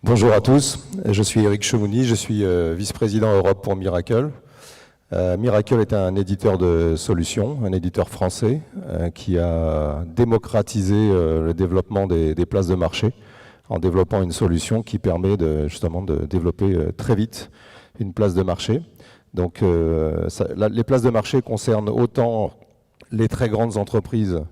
Bonjour à tous, je suis Eric Chemouni, je suis vice-président Europe pour Miracle. Miracle est un éditeur de solutions, un éditeur français qui a démocratisé le développement des places de marché en développant une solution qui permet justement de développer très vite une place de marché. Donc les places de marché concernent autant les très grandes entreprises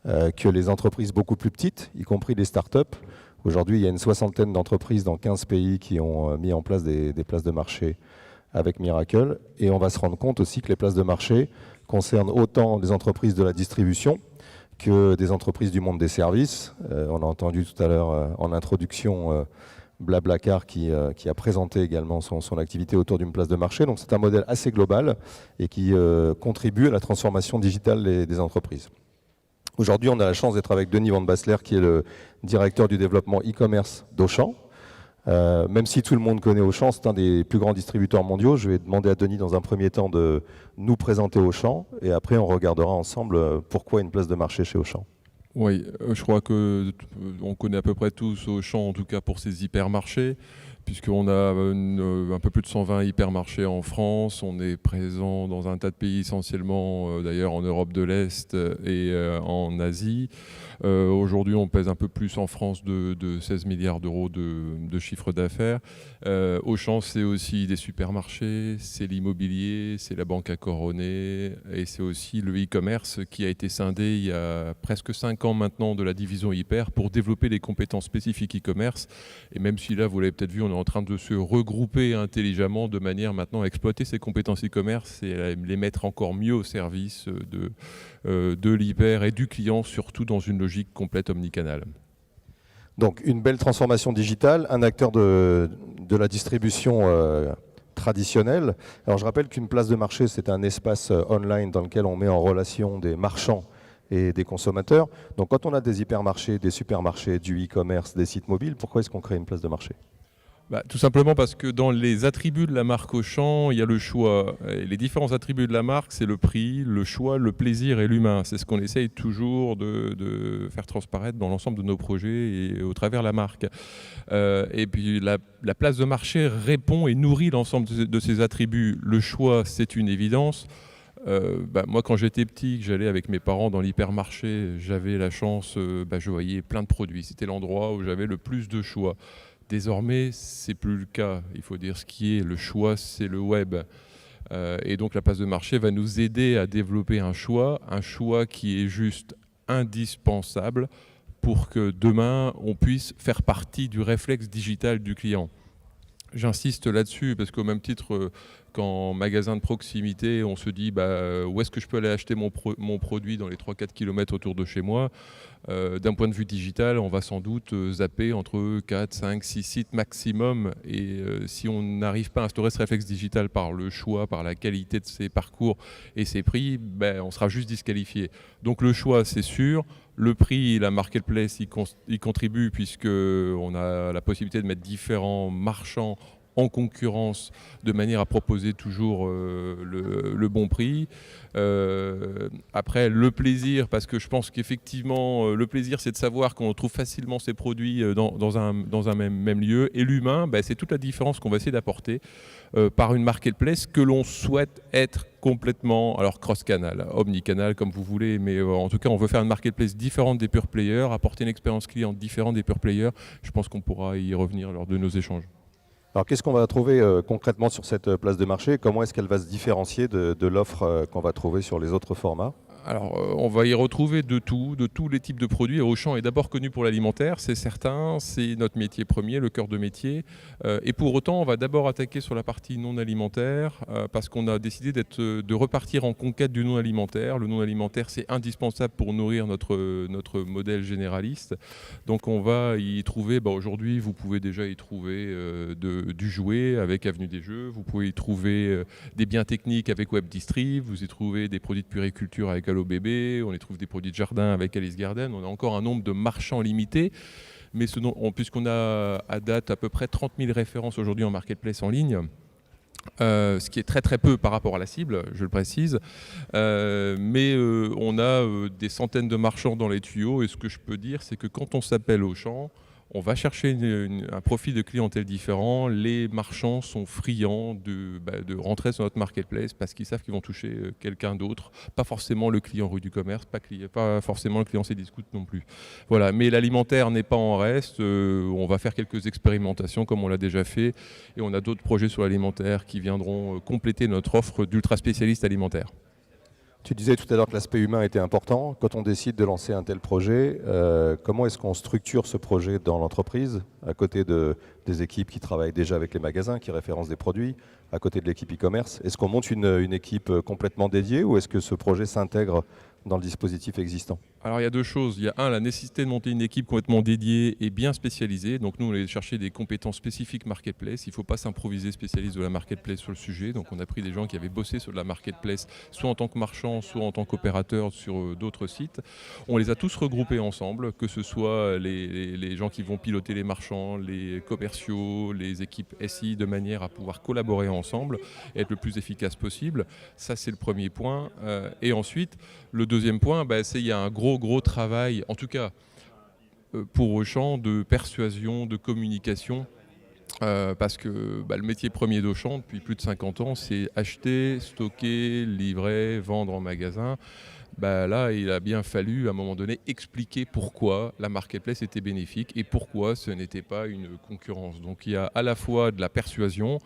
que les entreprises beaucoup plus petites, y compris les startups. Aujourd'hui, il y a une soixantaine d'entreprises dans 15 pays qui ont mis en place des places de marché avec Miracle. Et on va se rendre compte aussi que les places de marché concernent autant des entreprises de la distribution que des entreprises du monde des services. On a entendu tout à l'heure en introduction Blablacar qui a présenté également son activité autour d'une place de marché. Donc c'est un modèle assez global et qui contribue à la transformation digitale des entreprises. Aujourd'hui, on a la chance d'être avec Denis Van Bassler, qui est le directeur du développement e-commerce d'Auchan. Même si tout le monde connaît Auchan, c'est un des plus grands distributeurs mondiaux. Je vais demander à Denis dans un premier temps de nous présenter Auchan et après on regardera ensemble pourquoi une place de marché chez Auchan. Oui, je crois qu'on connaît à peu près tous Auchan, en tout cas pour ses hypermarchés, puisqu'on a un peu plus de 120 hypermarchés en France. On est présent dans un tas de pays, essentiellement d'ailleurs en Europe de l'Est et en Asie. Aujourd'hui, on pèse un peu plus en France de 16 milliards d'euros de chiffre d'affaires. Auchan, c'est aussi des supermarchés, c'est l'immobilier, c'est la banque à coroner et c'est aussi le e-commerce qui a été scindé il y a presque 5 ans maintenant de la division hyper pour développer les compétences spécifiques e-commerce. Et même si là, vous l'avez peut-être vu, on est en train de se regrouper intelligemment de manière maintenant à exploiter ces compétences e-commerce et à les mettre encore mieux au service de l'hyper et du client, surtout dans une logique complète omnicanale. Donc une belle transformation digitale, un acteur de la distribution traditionnelle. Alors je rappelle qu'une place de marché, c'est un espace online dans lequel on met en relation des marchands et des consommateurs. Donc quand on a des hypermarchés, des supermarchés, du e-commerce, des sites mobiles, pourquoi est-ce qu'on crée une place de marché ? Tout simplement parce que dans les attributs de la marque Auchan, il y a le choix. Et les différents attributs de la marque, c'est le prix, le choix, le plaisir et l'humain. C'est ce qu'on essaye toujours de faire transparaître dans l'ensemble de nos projets et au travers la marque. Et puis la place de marché répond et nourrit l'ensemble de ces attributs. Le choix, c'est une évidence. Moi, quand j'étais petit, que j'allais avec mes parents dans l'hypermarché, j'avais la chance, je voyais plein de produits. C'était l'endroit où j'avais le plus de choix. Désormais, c'est plus le cas. Il faut dire ce qui est. Le choix, c'est le web. Et donc, la place de marché va nous aider à développer un choix qui est juste indispensable pour que demain, on puisse faire partie du réflexe digital du client. J'insiste là-dessus parce qu'au même titre qu'en magasin de proximité, on se dit où est-ce que je peux aller acheter mon produit dans les 3-4 km autour de chez moi. D'un point de vue digital, on va sans doute zapper entre 4, 5, 6 sites maximum. Et si on n'arrive pas à instaurer ce réflexe digital par le choix, par la qualité de ses parcours et ses prix, on sera juste disqualifié. Donc le choix, c'est sûr. Le prix, la marketplace, y contribue puisqu'on a la possibilité de mettre différents marchands en concurrence de manière à proposer toujours le bon prix. Après, le plaisir, parce que je pense qu'effectivement, le plaisir, c'est de savoir qu'on trouve facilement ces produits dans un même lieu. Et l'humain, c'est toute la différence qu'on va essayer d'apporter par une marketplace que l'on souhaite être complètement, alors cross-canal, omnicanal, comme vous voulez, mais en tout cas, on veut faire une marketplace différente des pure players, apporter une expérience client différente des pure players. Je pense qu'on pourra y revenir lors de nos échanges. Alors qu'est-ce qu'on va trouver concrètement sur cette place de marché ? Comment est-ce qu'elle va se différencier de l'offre qu'on va trouver sur les autres formats ? Alors, on va y retrouver de tout, de tous les types de produits. Auchan est d'abord connu pour l'alimentaire, c'est certain, c'est notre métier premier, le cœur de métier. Et pour autant, on va d'abord attaquer sur la partie non alimentaire parce qu'on a décidé de repartir en conquête du non alimentaire. Le non alimentaire, c'est indispensable pour nourrir notre modèle généraliste. Donc, on va y trouver, aujourd'hui, vous pouvez déjà y trouver du jouet avec Avenue des Jeux, vous pouvez y trouver des biens techniques avec WebDistrib, vous y trouvez des produits de puériculture avec Allo Bébé, on y trouve des produits de jardin avec Alice Garden. On a encore un nombre de marchands limité, mais puisqu'on a à date à peu près 30 000 références aujourd'hui en marketplace en ligne, ce qui est très très peu par rapport à la cible, je le précise, mais on a des centaines de marchands dans les tuyaux, et ce que je peux dire, c'est que quand on s'appelle Auchan, On va chercher un profil de clientèle différent. Les marchands sont friands de rentrer sur notre marketplace parce qu'ils savent qu'ils vont toucher quelqu'un d'autre, pas forcément le client rue du commerce, pas forcément le client Cdiscount non plus. Voilà. Mais l'alimentaire n'est pas en reste. On va faire quelques expérimentations comme on l'a déjà fait et on a d'autres projets sur l'alimentaire qui viendront compléter notre offre d'ultra spécialistes alimentaires. Tu disais tout à l'heure que l'aspect humain était important. Quand on décide de lancer un tel projet, comment est-ce qu'on structure ce projet dans l'entreprise, à côté des équipes qui travaillent déjà avec les magasins, qui référencent des produits, à côté de l'équipe e-commerce? Est-ce qu'on monte une équipe complètement dédiée ou est-ce que ce projet s'intègre dans le dispositif existant? Alors il y a deux choses. Il y a la nécessité de monter une équipe complètement dédiée et bien spécialisée. Donc nous, on allait chercher des compétences spécifiques marketplace. Il ne faut pas s'improviser spécialiste de la marketplace sur le sujet. Donc on a pris des gens qui avaient bossé sur la marketplace, soit en tant que marchand, soit en tant qu'opérateur sur d'autres sites. On les a tous regroupés ensemble, que ce soit les gens qui vont piloter les marchands, les commerciaux, les équipes SI, de manière à pouvoir collaborer ensemble et être le plus efficace possible. Ça, c'est le premier point. Et ensuite, le deuxième point, c'est qu'il y a un gros travail, en tout cas pour Auchan, de persuasion, de communication, parce que le métier premier d'Auchan, depuis plus de 50 ans, c'est acheter, stocker, livrer, vendre en magasin. Là, il a bien fallu, à un moment donné, expliquer pourquoi la marketplace était bénéfique et pourquoi ce n'était pas une concurrence. Donc il y a à la fois de la persuasion.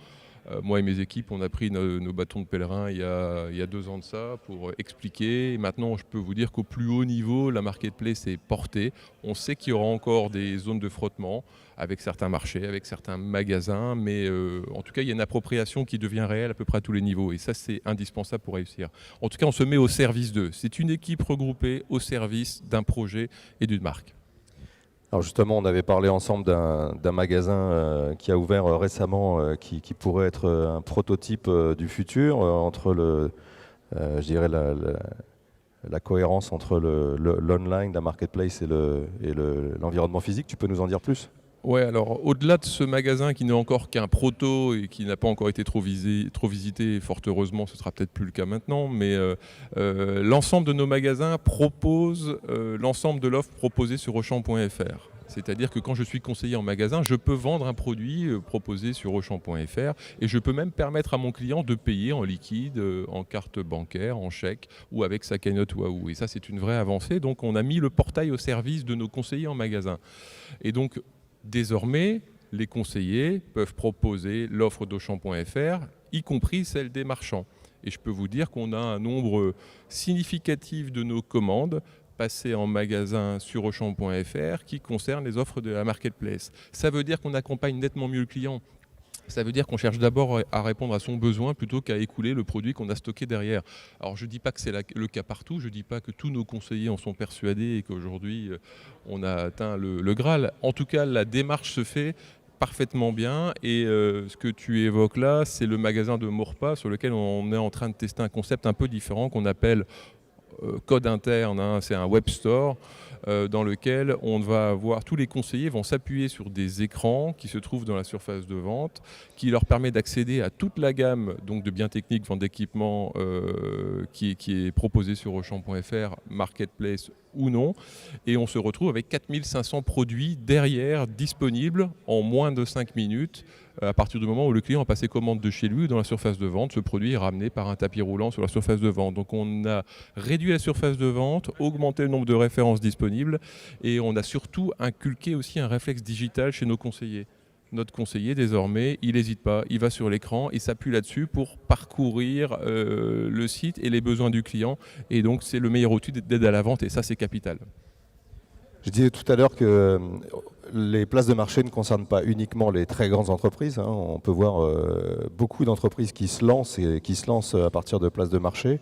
Moi et mes équipes, on a pris nos bâtons de pèlerin il y a 2 ans de ça pour expliquer. Et maintenant, je peux vous dire qu'au plus haut niveau, la marketplace est portée. On sait qu'il y aura encore des zones de frottement avec certains marchés, avec certains magasins, mais en tout cas, il y a une appropriation qui devient réelle à peu près à tous les niveaux. Et ça, c'est indispensable pour réussir. En tout cas, on se met au service d'eux. C'est une équipe regroupée au service d'un projet et d'une marque. Alors justement, on avait parlé ensemble d'un magasin qui a ouvert récemment, qui pourrait être un prototype du futur, entre je dirais la cohérence entre l'online, la marketplace et l'environnement physique. Tu peux nous en dire plus ? Ouais, alors au-delà de ce magasin qui n'est encore qu'un proto et qui n'a pas encore été trop visité, fort heureusement, ce sera peut-être plus le cas maintenant, mais l'ensemble de nos magasins propose l'ensemble de l'offre proposée sur Auchan.fr. C'est-à-dire que quand je suis conseiller en magasin, je peux vendre un produit proposé sur Auchan.fr et je peux même permettre à mon client de payer en liquide, en carte bancaire, en chèque ou avec sa cagnotte Wahoo. Et ça, c'est une vraie avancée. Donc, on a mis le portail au service de nos conseillers en magasin. Et donc, désormais, les conseillers peuvent proposer l'offre d'Auchan.fr, y compris celle des marchands. Et je peux vous dire qu'on a un nombre significatif de nos commandes passées en magasin sur Auchan.fr qui concernent les offres de la marketplace. Ça veut dire qu'on accompagne nettement mieux le client. Ça veut dire qu'on cherche d'abord à répondre à son besoin plutôt qu'à écouler le produit qu'on a stocké derrière. Alors je ne dis pas que c'est le cas partout, je ne dis pas que tous nos conseillers en sont persuadés et qu'aujourd'hui on a atteint le Graal. En tout cas, la démarche se fait parfaitement bien et ce que tu évoques là, c'est le magasin de Maurepas sur lequel on est en train de tester un concept un peu différent qu'on appelle code interne, c'est un web store dans lequel on va avoir, tous les conseillers vont s'appuyer sur des écrans qui se trouvent dans la surface de vente, qui leur permet d'accéder à toute la gamme donc de biens techniques, vente d'équipements qui est proposée sur Auchan.fr, marketplace ou non, et on se retrouve avec 4500 produits derrière disponibles en moins de 5 minutes à partir du moment où le client a passé commande de chez lui dans la surface de vente. Ce produit est ramené par un tapis roulant sur la surface de vente. Donc on a réduit la surface de vente, augmenté le nombre de références disponibles et on a surtout inculqué aussi un réflexe digital chez nos conseillers. Notre conseiller, désormais, il n'hésite pas, il va sur l'écran, il s'appuie là-dessus pour parcourir le site et les besoins du client. Et donc, c'est le meilleur outil d'aide à la vente et ça, c'est capital. Je disais tout à l'heure que les places de marché ne concernent pas uniquement les très grandes entreprises. On peut voir beaucoup d'entreprises qui se lancent à partir de places de marché.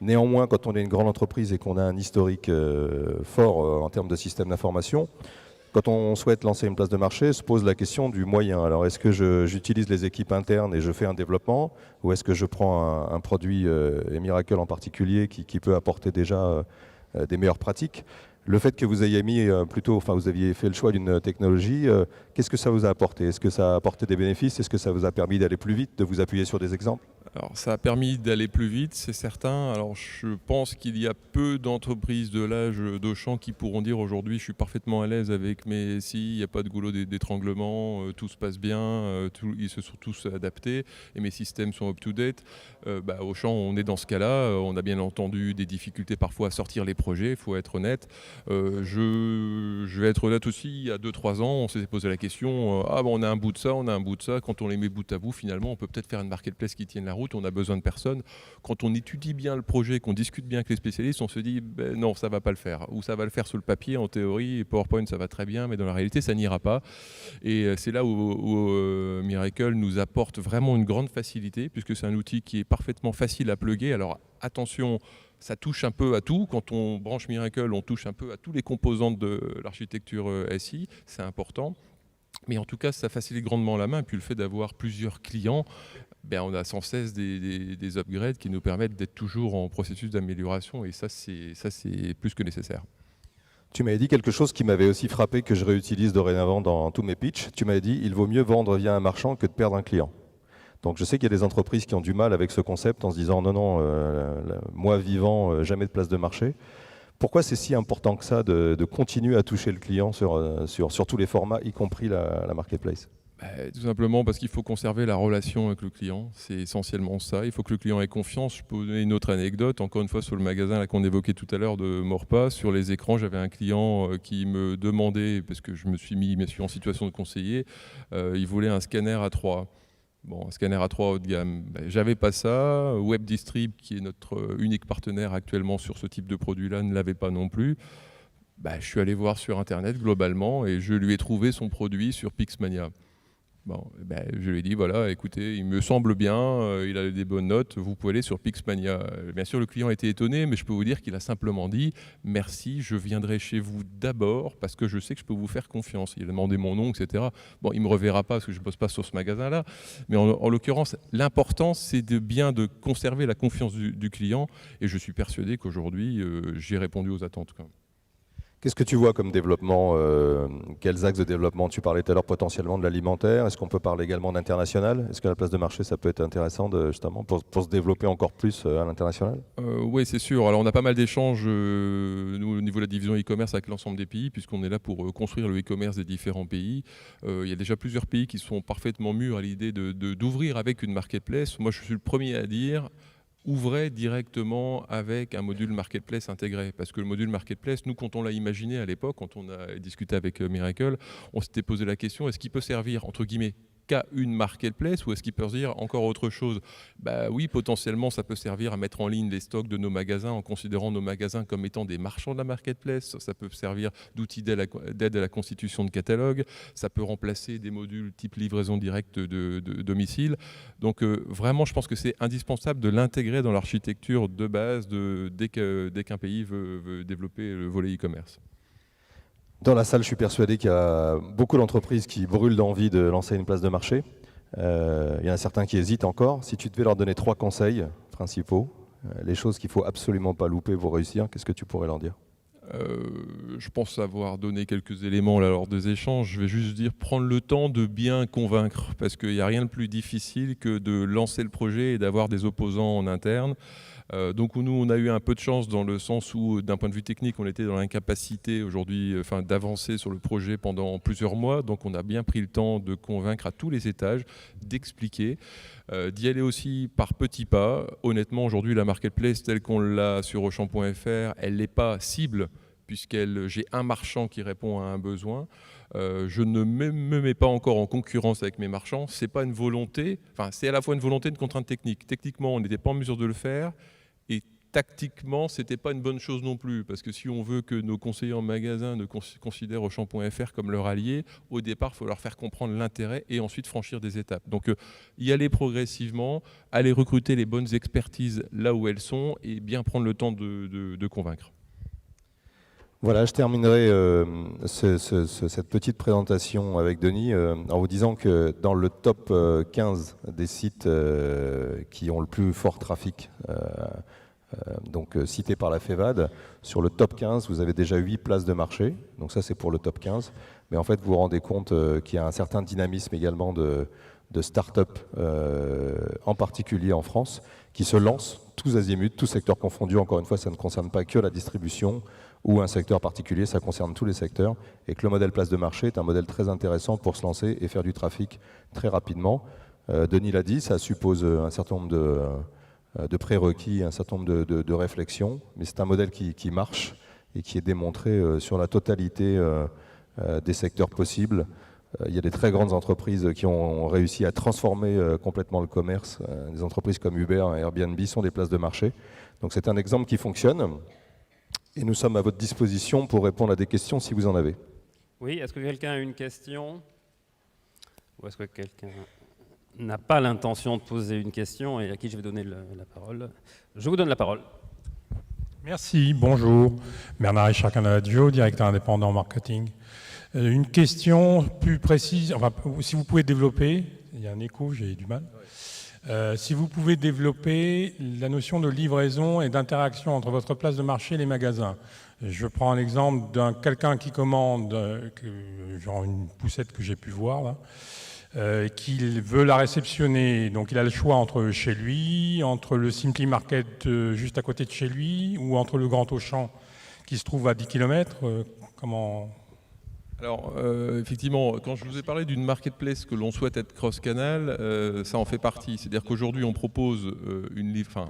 Néanmoins, quand on est une grande entreprise et qu'on a un historique fort en termes de système d'information, quand on souhaite lancer une place de marché, se pose la question du moyen. Alors, est-ce que j'utilise les équipes internes et je fais un développement, ou est-ce que je prends un produit, et Miracle en particulier, qui peut apporter déjà des meilleures pratiques? Le fait que vous ayez vous aviez fait le choix d'une technologie, qu'est-ce que ça vous a apporté? Est-ce que ça a apporté des bénéfices? Est-ce que ça vous a permis d'aller plus vite, de vous appuyer sur des exemples? Alors, ça a permis d'aller plus vite, c'est certain. Alors, je pense qu'il y a peu d'entreprises de l'âge d'Auchan qui pourront dire aujourd'hui, je suis parfaitement à l'aise avec mes SI, il n'y a pas de goulot d'étranglement, tout se passe bien, ils se sont tous adaptés et mes systèmes sont up-to-date. Auchan, on est dans ce cas-là. On a bien entendu des difficultés parfois à sortir les projets, il faut être honnête. Je vais être honnête aussi, il y a 2-3 ans, on s'est posé la question, on a un bout de ça, on a un bout de ça. Quand on les met bout à bout, finalement, on peut peut-être faire une marketplace qui tienne la route. On a besoin de personne. Quand on étudie bien le projet, qu'on discute bien avec les spécialistes, on se dit non, ça va pas le faire. Ou ça va le faire sur le papier, en théorie, et PowerPoint, ça va très bien, mais dans la réalité, ça n'ira pas. Et c'est là où Miracle nous apporte vraiment une grande facilité, puisque c'est un outil qui est parfaitement facile à plugger. Alors attention, ça touche un peu à tout. Quand on branche Miracle, on touche un peu à tous les composantes de l'architecture SI. C'est important. Mais en tout cas, ça facilite grandement la main. Et puis le fait d'avoir plusieurs clients, on a sans cesse des upgrades qui nous permettent d'être toujours en processus d'amélioration. Et ça, c'est plus que nécessaire. Tu m'avais dit quelque chose qui m'avait aussi frappé, que je réutilise dorénavant dans tous mes pitchs. Tu m'avais dit, il vaut mieux vendre via un marchand que de perdre un client. Donc je sais qu'il y a des entreprises qui ont du mal avec ce concept en se disant non, moi vivant, jamais de place de marché. Pourquoi c'est si important que ça de continuer à toucher le client sur tous les formats, y compris la marketplace ? Tout simplement parce qu'il faut conserver la relation avec le client, c'est essentiellement ça. Il faut que le client ait confiance. Je peux vous donner une autre anecdote, encore une fois sur le magasin là, qu'on évoquait tout à l'heure de Maurepas. Sur les écrans, j'avais un client qui me demandait, parce que je me suis mis en situation de conseiller, il voulait un scanner A3. Un scanner A3 haut de gamme, j'avais pas ça. WebDistrib, qui est notre unique partenaire actuellement sur ce type de produit-là, ne l'avait pas non plus. Je suis allé voir sur Internet globalement et je lui ai trouvé son produit sur Pixmania. Je lui ai dit, voilà, écoutez, il me semble bien, il a des bonnes notes, vous pouvez aller sur Pixmania. Bien sûr, le client était étonné, mais je peux vous dire qu'il a simplement dit, merci, je viendrai chez vous d'abord parce que je sais que je peux vous faire confiance. Il a demandé mon nom, etc. Il ne me reverra pas parce que je ne bosse pas sur ce magasin-là. Mais en l'occurrence, l'important, c'est de conserver la confiance du client. Et je suis persuadé qu'aujourd'hui, j'ai répondu aux attentes, quand même. Qu'est-ce que tu vois comme développement, quels axes de développement? Tu parlais tout à l'heure potentiellement de l'alimentaire. Est-ce qu'on peut parler également d'international? Est-ce que la place de marché, ça peut être intéressant justement pour se développer encore plus à l'international? Oui, c'est sûr. Alors on a pas mal d'échanges nous, au niveau de la division e-commerce avec l'ensemble des pays, puisqu'on est là pour construire le e-commerce des différents pays. Il y a déjà plusieurs pays qui sont parfaitement mûrs à l'idée d'ouvrir avec une marketplace. Moi, je suis le premier à dire, ouvrez directement avec un module marketplace intégré. Parce que le module marketplace, nous, quand on l'a imaginé à l'époque, quand on a discuté avec Miracle, on s'était posé la question, est-ce qu'il peut servir, entre guillemets, qu'à une marketplace ou est-ce qu'il peut servir encore autre chose? Oui, potentiellement, ça peut servir à mettre en ligne les stocks de nos magasins en considérant nos magasins comme étant des marchands de la marketplace. Ça peut servir d'outil d'aide à la constitution de catalogue. Ça peut remplacer des modules type livraison directe de domicile. Donc vraiment, je pense que c'est indispensable de l'intégrer dans l'architecture de base dès qu'un pays veut développer le volet e-commerce. Dans la salle, je suis persuadé qu'il y a beaucoup d'entreprises qui brûlent d'envie de lancer une place de marché. Il y en a certains qui hésitent encore. Si tu devais leur donner 3 conseils principaux, les choses qu'il ne faut absolument pas louper pour réussir, qu'est-ce que tu pourrais leur dire? Je pense avoir donné quelques éléments là, lors des échanges. Je vais juste dire prendre le temps de bien convaincre, parce qu'il n'y a rien de plus difficile que de lancer le projet et d'avoir des opposants en interne. Donc nous, on a eu un peu de chance dans le sens où, d'un point de vue technique, on était dans l'incapacité aujourd'hui d'avancer sur le projet pendant plusieurs mois. Donc on a bien pris le temps de convaincre à tous les étages, d'expliquer, d'y aller aussi par petits pas. Honnêtement, aujourd'hui, la marketplace telle qu'on l'a sur Auchan.fr, elle n'est pas cible, j'ai un marchand qui répond à un besoin. Je ne me mets pas encore en concurrence avec mes marchands. C'est pas une volonté, c'est à la fois une volonté et une contrainte technique. Techniquement, on n'était pas en mesure de le faire, et tactiquement, c'était pas une bonne chose non plus, parce que si on veut que nos conseillers en magasin ne considèrent Auchan.fr comme leur allié, au départ, il faut leur faire comprendre l'intérêt et ensuite franchir des étapes. Donc, y aller progressivement, aller recruter les bonnes expertises là où elles sont et bien prendre le temps de convaincre. Voilà, je terminerai cette petite présentation avec Denis en vous disant que dans le top 15 des sites qui ont le plus fort trafic, donc cités par la FEVAD, sur le top 15, vous avez déjà 8 places de marché. Donc ça, c'est pour le top 15. Mais en fait, vous vous rendez compte qu'il y a un certain dynamisme également de start-up, en particulier en France, qui se lancent tous azimuts, tous secteurs confondus. Encore une fois, ça ne concerne pas que la distribution ou un secteur particulier, ça concerne tous les secteurs. Et que le modèle place de marché est un modèle très intéressant pour se lancer et faire du trafic très rapidement. Denis l'a dit, ça suppose un certain nombre de prérequis, un certain nombre de réflexions, mais c'est un modèle qui marche et qui est démontré sur la totalité des secteurs possibles. Il y a des très grandes entreprises qui ont réussi à transformer complètement le commerce. Des entreprises comme Uber et Airbnb sont des places de marché. Donc c'est un exemple qui fonctionne. Et nous sommes à votre disposition pour répondre à des questions si vous en avez. Oui, est-ce que quelqu'un a une question? Ou est-ce que quelqu'un n'a pas l'intention de poser une question et à qui je vais donner la parole? Je vous donne la parole. Merci, bonjour. Bernard Richard Canalaggio, directeur indépendant marketing. Une question plus précise, enfin, si vous pouvez développer, il y a un écho, j'ai du mal. Si vous pouvez développer la notion de livraison et d'interaction entre votre place de marché et les magasins. Je prends un exemple d'un quelqu'un qui commande, genre une poussette que j'ai pu voir là, qu'il veut la réceptionner. Donc il a le choix entre chez lui, entre le Simply Market juste à côté de chez lui, ou entre le Grand Auchan qui se trouve à 10 km. Comment... Alors, effectivement, quand je vous ai parlé d'une marketplace que l'on souhaite être cross-canal, ça en fait partie. C'est-à-dire qu'aujourd'hui, on propose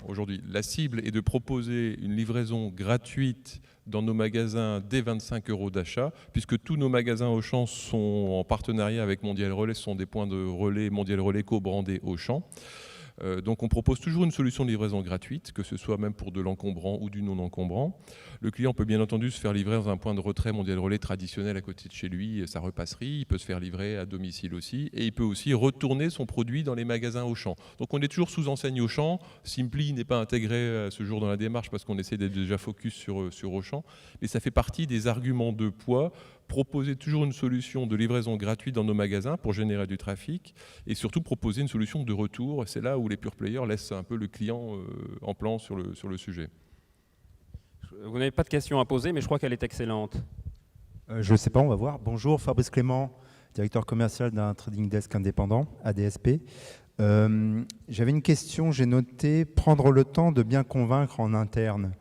aujourd'hui, la cible est de proposer une livraison gratuite dans nos magasins dès 25 € d'achat, puisque tous nos magasins Auchan sont en partenariat avec Mondial Relais, ce sont des points de relais Mondial Relais co-brandés Auchan. Donc on propose toujours une solution de livraison gratuite, que ce soit même pour de l'encombrant ou du non-encombrant. Le client peut bien entendu se faire livrer dans un point de retrait Mondial Relais traditionnel à côté de chez lui, sa repasserie. Il peut se faire livrer à domicile aussi. Et il peut aussi retourner son produit dans les magasins Auchan. Donc on est toujours sous enseigne Auchan. Simply n'est pas intégré à ce jour dans la démarche parce qu'on essaie d'être déjà focus sur Auchan. Mais ça fait partie des arguments de poids. Proposer toujours une solution de livraison gratuite dans nos magasins pour générer du trafic et surtout proposer une solution de retour. C'est là où les pure players laissent un peu le client en plan sur le sujet. Vous n'avez pas de question à poser, mais je crois qu'elle est excellente. Je ne sais pas, on va voir. Bonjour, Fabrice Clément, directeur commercial d'un trading desk indépendant, ADSP. J'avais une question, j'ai noté prendre le temps de bien convaincre en interne.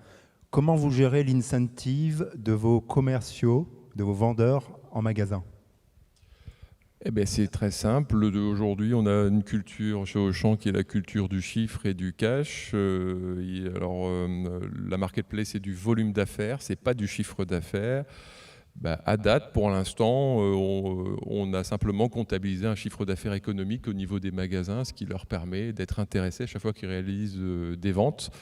Comment vous gérez l'incentive de vos commerciaux, de vos vendeurs en magasin? Eh bien, c'est très simple. Aujourd'hui, on a une culture chez Auchan qui est la culture du chiffre et du cash. La marketplace, c'est du volume d'affaires, c'est pas du chiffre d'affaires. À date, pour l'instant, on a simplement comptabilisé un chiffre d'affaires économique au niveau des magasins, ce qui leur permet d'être intéressés à chaque fois qu'ils réalisent des ventes.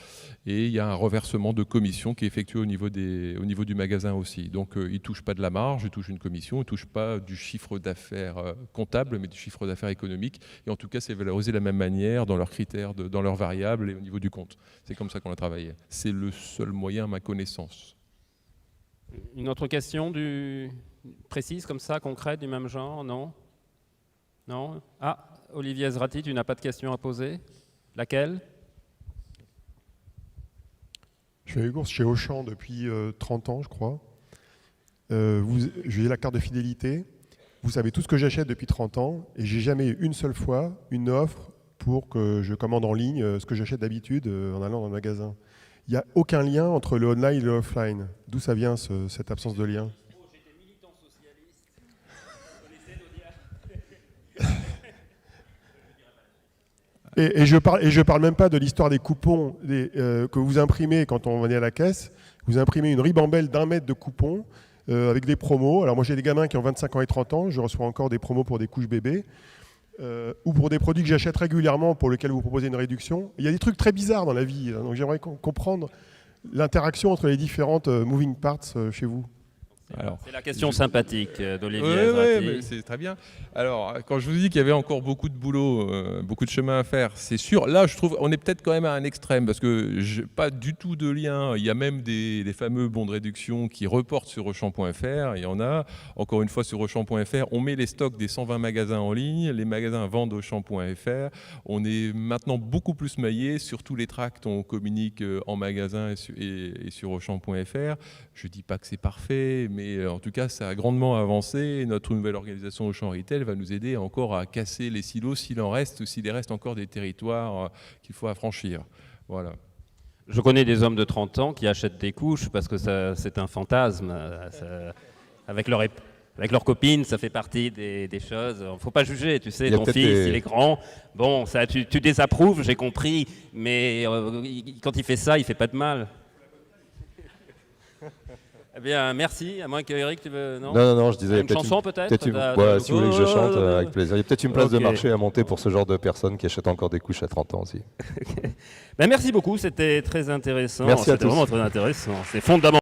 Et il y a un reversement de commission qui est effectué au niveau du magasin aussi. Donc, ils ne touchent pas de la marge, ils touchent une commission, ils ne touchent pas du chiffre d'affaires comptable, mais du chiffre d'affaires économique. Et en tout cas, c'est valorisé de la même manière dans leurs critères, dans leurs variables et au niveau du compte. C'est comme ça qu'on a travaillé. C'est le seul moyen à ma connaissance. Une autre question précise comme ça, concrète, du même genre? Non? Non? Ah, Olivier Ezrati, tu n'as pas de question à poser? Laquelle? Je fais les courses chez Auchan depuis 30 ans, je crois. J'ai la carte de fidélité. Vous savez tout ce que j'achète depuis 30 ans et j'ai jamais eu une seule fois une offre pour que je commande en ligne ce que j'achète d'habitude en allant dans le magasin. Il n'y a aucun lien entre le online et le offline. D'où ça vient cette absence de lien? J'étais militant socialiste. Je connaissais Et je parle même pas de l'histoire des coupons que vous imprimez quand on venait à la caisse. Vous imprimez une ribambelle d'1 mètre de coupons avec des promos. Alors moi j'ai des gamins qui ont 25 ans et 30 ans. Je reçois encore des promos pour des couches bébés. Ou pour des produits que j'achète régulièrement pour lesquels vous proposez une réduction. Il y a des trucs très bizarres dans la vie, donc j'aimerais comprendre l'interaction entre les différentes moving parts chez vous. C'est la question sympathique d'Olivier Ezrati. Oui, c'est très bien. Alors, quand je vous dis qu'il y avait encore beaucoup de boulot, beaucoup de chemin à faire, c'est sûr. Là, je trouve on est peut-être quand même à un extrême parce que pas du tout de lien. Il y a même les fameux bons de réduction qui reportent sur Auchan.fr. Il y en a. Encore une fois, sur Auchan.fr, on met les stocks des 120 magasins en ligne. Les magasins vendent Auchan.fr. On est maintenant beaucoup plus maillé. Sur tous les tracts, on communique en magasin et sur Auchan.fr. Je ne dis pas que c'est parfait, mais mais en tout cas, ça a grandement avancé. Et notre nouvelle organisation Auchan Retail va nous aider encore à casser les silos s'il en reste ou s'il reste encore des territoires qu'il faut affranchir. Voilà. Je connais des hommes de 30 ans qui achètent des couches parce que c'est un fantasme. Avec leur copine, ça fait partie des choses. Il ne faut pas juger, tu sais, ton fils, il est grand. Bon, ça, tu désapprouves, j'ai compris, mais quand il fait ça, il ne fait pas de mal. Eh bien, merci. À moins que Eric, tu veux... Non, je disais... Une chanson peut-être si vous voulez que je chante, avec plaisir. Il y a peut-être une place de marché à monter pour ce genre de personnes qui achètent encore des couches à 30 ans aussi. Ben, merci beaucoup, c'était très intéressant. Merci à tous. C'était vraiment très intéressant. C'est fondamental.